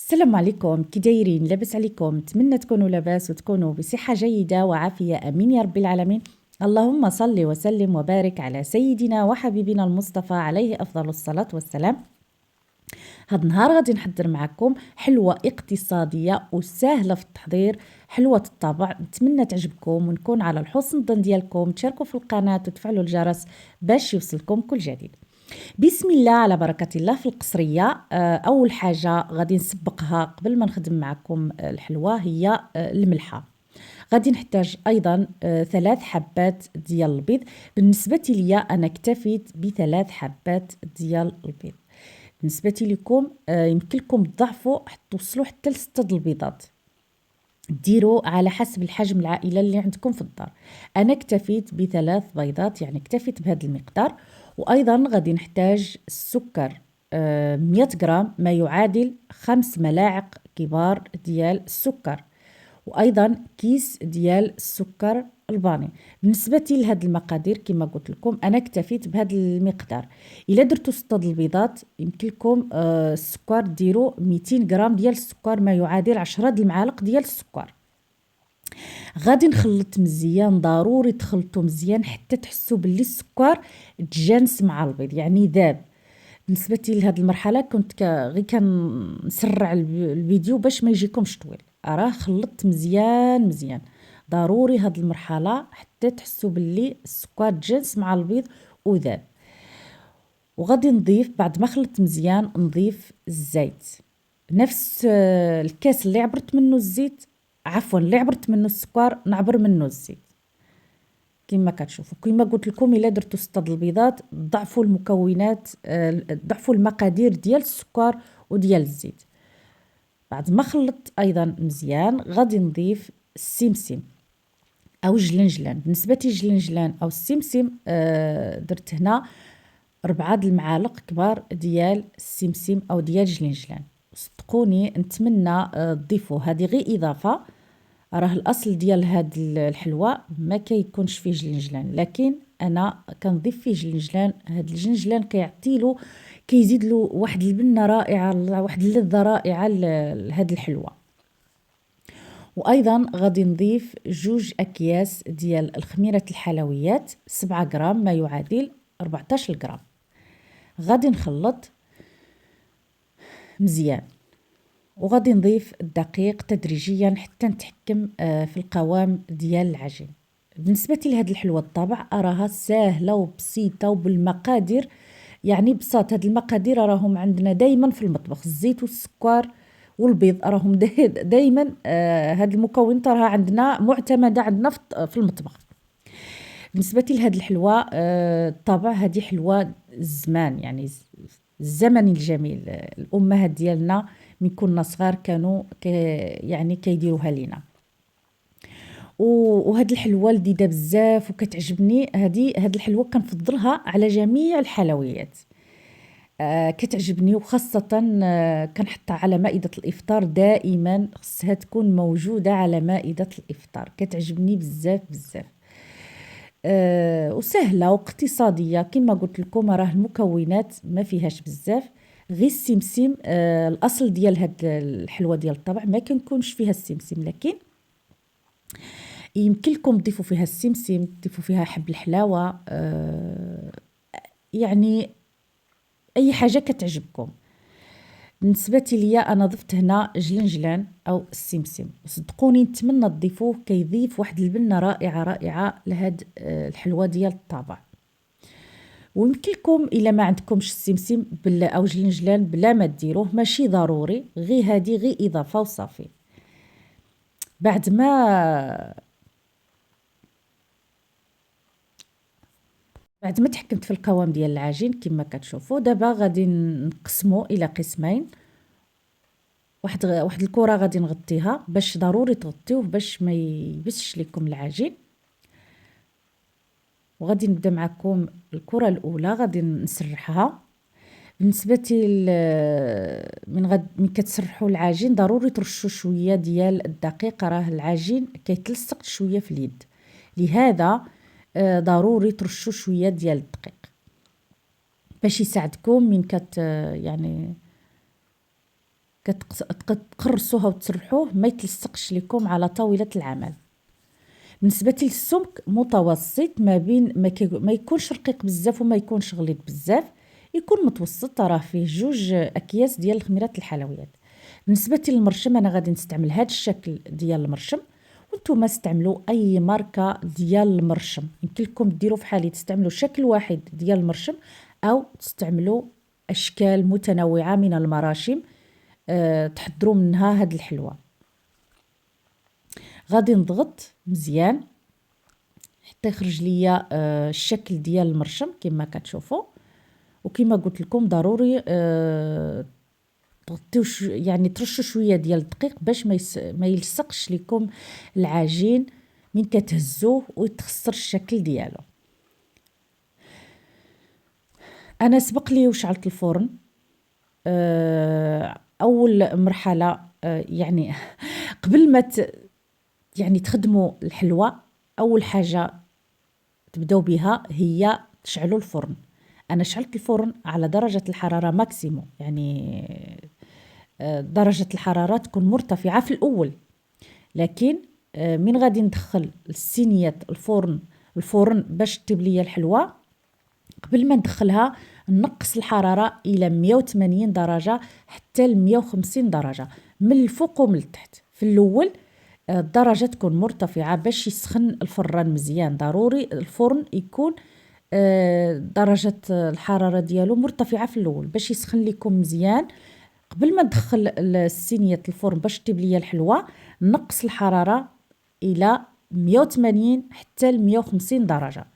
السلام عليكم، كي دايرين؟ لاباس عليكم؟ نتمنى تكونوا لاباس وتكونوا بصحة جيدة وعافية، امين يا رب العالمين. اللهم صل وسلم وبارك على سيدنا وحبيبنا المصطفى عليه افضل الصلاة والسلام. هاد النهار غادي نحضر معكم حلوة اقتصادية وسهلة في التحضير، حلوة الطبع. نتمنى تعجبكم ونكون على الحسن الظن ديالكم. تشاركوا في القناة وتفعلوا الجرس باش يوصلكم كل جديد. بسم الله على بركة الله. في القصرية أول حاجة غادي نسبقها قبل ما نخدم معكم الحلوة هي الملحة. غادي نحتاج أيضا 3 حبات ديال البيض. بالنسبة لي أنا اكتفيت ب3 حبات ديال البيض. بالنسبة لكم يمكن لكم تضعفوا توصلوا حتى ل6 البيضات، ديروا على حسب الحجم العائلة اللي عندكم في الدار. أنا اكتفيت ب3 بيضات، يعني اكتفيت بهذا المقدار. وأيضا غادي نحتاج السكر 100 غرام، ما يعادل 5 ملاعق كبار ديال السكر، وايضا كيس ديال السكر الباني. بالنسبه لهاد المقادير كما قلت لكم انا اكتفيت بهذا المقدار. الا درتو 6 البيضات يمكن لكم السكر ديروا 200 غرام ديال السكر، ما يعادل 10 المعالق ديال السكر. غادي نخلط مزيان، ضروري تخلطوا مزيان حتى تحسوا باللي السكر تجانس مع البيض، يعني ذاب. بالنسبه لهاد المرحله كنت غير كنسرع الفيديو باش ما يجيكمش طويل. راه خلطت مزيان مزيان. ضروري هاد المرحله حتى تحسوا باللي السكر تجانس مع البيض وذاب. وغادي نضيف بعد ما خلطت مزيان نضيف الزيت، نفس الكاس اللي عبرت منه الزيت، عفوا اللي عبرت منه السكر نعبر منه الزيت. كما كتشوفوا كما قلت لكم الا درتوا 6 البيضات ضعفوا المكونات، ضعفوا المقادير ديال السكر وديال الزيت. بعد ما خلطت ايضا مزيان غادي نضيف السمسم او الجلنجلان. بالنسبه للجلنجلان او السمسم درت هنا 4 المعالق كبار ديال السمسم او ديال الجلنجلان. صدقوني نتمنى تضيفوا هذه غير اضافه. راه الاصل ديال هاد الحلوى ما كيكونش فيه جلنجلان، لكن انا كنضيف فيه جلنجلان. هاد الجلنجلان كيعطي له، كيزيد له واحد البنه رائعه، واحد اللذه رائعه لهاد الحلوى. وايضا غادي نضيف 2 اكياس ديال الخميره الحلويات 7 غرام، ما يعادل 14 غرام. غادي نخلط مزيان وغادي نضيف الدقيق تدريجيا حتى نتحكم في القوام ديال العجين. بالنسبه لهاد الحلوى الطبع راها سهله وبسيطه وبالمقادير، يعني بساط. هاد المقادير راهم عندنا دائما في المطبخ، الزيت والسكر والبيض راهم دائما. هاد المكونات راها عندنا معتمده عندنا في المطبخ. بالنسبه لهاد الحلوى الطبع هذه حلوى الزمان، يعني الزمن الجميل. الامهات ديالنا من كنا صغار كانوا يعني كيديروها لينا. وهاد الحلوى لذيذه بزاف وكتعجبني. هاد الحلوى كنفضلها على جميع الحلويات. كتعجبني، وخاصة كنحطها على مائدة الإفطار. دائما خصها تكون موجودة على مائدة الإفطار، كتعجبني بزاف بزاف. وسهلة واقتصادية كما قلت لكم. راه المكونات ما فيهاش بزاف، غير السمسم. الأصل ديال هاد الحلوى ديال الطبع ما كنكونش فيها السمسم، لكن يمكن لكم تضيفوا فيها السمسم، تضيفوا فيها حب الحلاوة، يعني أي حاجة كتعجبكم. بالنسبة ليا أنا ضفت هنا جلنجلان أو السمسم، وصدقوني نتمنى تضيفوه، كيضيف واحد البنة رائعة رائعة لهاد الحلوى ديال الطابع. ويمكن لكم إلا ما عندكمش السمسم بلا أو جلنجلان بلا ما ديروه، ماشي ضروري، غير هادي غير إضافة وصافي. بعد ما تحكمت في القوام ديال العجين كما كتشوفوا دابا غادي نقسمو الى قسمين. واحد الكره غادي نغطيها، باش ضروري تغطيوه باش ما يبسش لكم العجين. وغادي نبدا معكم الكره الاولى غادي نسرحها. بالنسبه من كتسرحوا العجين ضروري ترشوا شويه ديال الدقيق، راه العجين كيتلصق شويه في اليد، لهذا ضروري ترشوا شويه ديال الدقيق باش يساعدكم من يعني كتقرصوها وتسرحوه ما يتلصقش لكم على طاولة العمل. بالنسبة للسمك متوسط ما بين ما يكونش رقيق بزاف وما يكونش غليظ بزاف، يكون متوسط. راه فيه 2 اكياس ديال الخميرات الحلويات. بالنسبة للمرشم انا غادي نستعمل هذا الشكل ديال المرشم، وانتم استعملوا اي ماركه ديال المرشم. يمكن لكم ديروا في حالي تستعملوا شكل واحد ديال المرشم او تستعملوا اشكال متنوعه من المراشم تحضروا منها هاد الحلوى. غادي نضغط مزيان حتى يخرج ليا الشكل ديال المرشم كما كتشوفوا. وكما قلت لكم ضروري تغطيو يعني ترشوا شويه ديال الدقيق باش ما يلصقش لكم العجين من كتهزوه ويتخسر الشكل ديالو. انا سبق لي وشعلت الفرن. اول مرحله يعني قبل ما يعني تخدموا الحلوى، اول حاجه تبداو بها هي تشعلوا الفرن. انا شعلت الفرن على درجه الحراره ماكسيموم، يعني درجه الحراره تكون مرتفعه في الاول، لكن من غادي ندخل الصينيه الفرن باش تطيب ليا الحلوى، قبل ما ندخلها نقص الحراره الى 180 درجه حتى ل 150 درجه من الفوق ومن التحت. في الاول الدرجه تكون مرتفعه باش يسخن الفران مزيان. ضروري الفرن يكون درجه الحراره ديالو مرتفعه في الاول باش يسخن لكم مزيان. قبل ما ندخل الصينيه الفرن باش تطيب ليا الحلوى نقص الحراره الى 180 حتى ل 150 درجه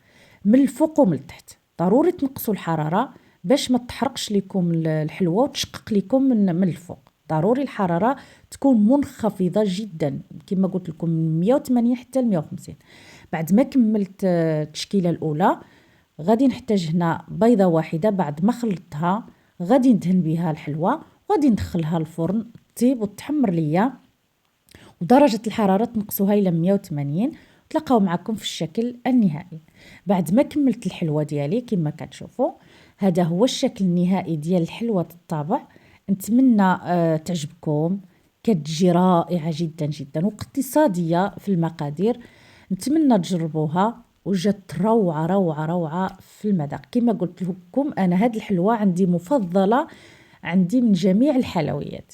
من الفوق ومن التحت. ضروري تنقصوا الحراره باش ما تحرقش لكم الحلوى وتشقق لكم من الفوق. ضروري الحراره تكون منخفضه جدا كما قلت لكم من 180 حتى ل 150. بعد ما كملت التشكيله الاولى غادي نحتاج هنا بيضه واحده. بعد ما خلطتها غادي ندهن بها الحلوى وغادي ندخلها الفرن تطيب وتحمر ليا، ودرجه الحراره تنقصوها الى 180. تلقاو معكم في الشكل النهائي. بعد ما كملت الحلوى ديالي كما كتشوفوا هذا هو الشكل النهائي ديال الحلوى الطابع. نتمنى تعجبكم، كتجي رائعه جدا جدا واقتصاديه في المقادير. نتمنى تجربوها وجات روعه روعه روعه في المذاق. كما قلت لكم انا هاد الحلوى عندي مفضله عندي من جميع الحلويات.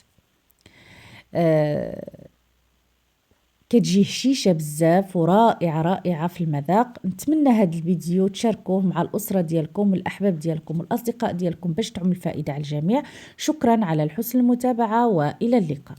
كتجي هشيشه بزاف ورائعه رائعه في المذاق. نتمنى هذا الفيديو تشاركوه مع الاسره ديالكم والاحباب ديالكم والاصدقاء ديالكم باش تعم الفائده على الجميع. شكرا على حسن المتابعه والى اللقاء.